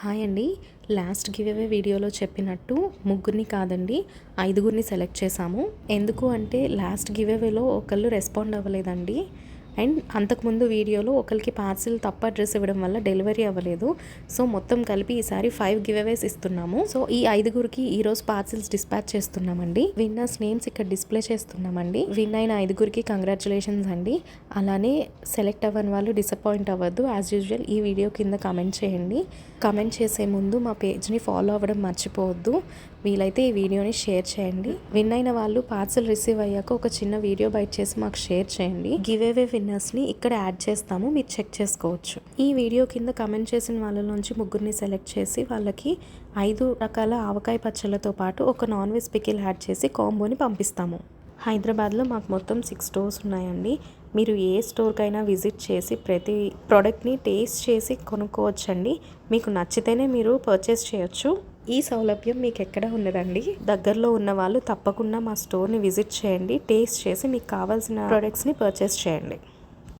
Hi అండి. Last give away వీడియోలో చెప్పినట్టు ముగ్గురిని కాదండి 5గురిని సెలెక్ట్ చేశాము. ఎందుకు అంటే లాస్ట్ గివ్ అవేలో ఒకళ్ళు రెస్పాండ్ అవ్వలేదండి. అండ్ అంతకుముందు వీడియోలో ఒకరికి పార్సిల్ తప్ప అడ్రస్ ఇవ్వడం వల్ల డెలివరీ అవ్వలేదు. సో మొత్తం కలిపి ఈసారి 5 గివ్ అవేస్ ఇస్తున్నాము. సో ఈ 5గురికి ఈరోజు పార్సిల్స్ డిస్పాచ్ చేస్తున్నామండి. విన్నర్స్ నేమ్స్ ఇక్కడ డిస్ప్లే చేస్తున్నామండి. విన్ అయిన 5గురికి కంగ్రాచులేషన్స్ అండి. అలానే సెలెక్ట్ అవ్వని వాళ్ళు డిసప్పాయింట్ అవ్వద్దు. యాజ్ యూజువల్ ఈ వీడియో కింద కమెంట్ చేయండి. కమెంట్ చేసే ముందు మా పేజ్ని ఫాలో అవ్వడం మర్చిపోవద్దు. వీలైతే ఈ వీడియోని షేర్ చేయండి. విన్ అయిన వాళ్ళు పార్సల్ రిసీవ్ అయ్యాక ఒక చిన్న వీడియో బైట్ చేసి మాకు షేర్ చేయండి. గివ్ అవే విన్నర్స్ని ఇక్కడ యాడ్ చేస్తాము, మీరు చెక్ చేసుకోవచ్చు. ఈ వీడియో కింద కమెంట్ చేసిన వాళ్ళ నుంచి ముగ్గురిని సెలెక్ట్ చేసి వాళ్ళకి 5 రకాల ఆవకాయ పచ్చళ్ళతో పాటు ఒక నాన్ వెజ్ పికిల్ యాడ్ చేసి కాంబోని పంపిస్తాము. హైదరాబాద్లో మాకు మొత్తం 6 స్టోర్స్ ఉన్నాయండి. మీరు ఏ స్టోర్కైనా విజిట్ చేసి ప్రతి ప్రోడక్ట్ని టేస్ట్ చేసి కొనుక్కోవచ్చండి. మీకు నచ్చితేనే మీరు పర్చేస్ చేయొచ్చు. ఈ సౌలభ్యం మీకు ఎక్కడ ఉండదండి. దగ్గరలో ఉన్న వాళ్ళు తప్పకుండా మా స్టోర్ని విజిట్ చేయండి. టేస్ట్ చేసి మీకు కావాల్సిన ప్రోడక్ట్స్ని పర్చేస్ చేయండి.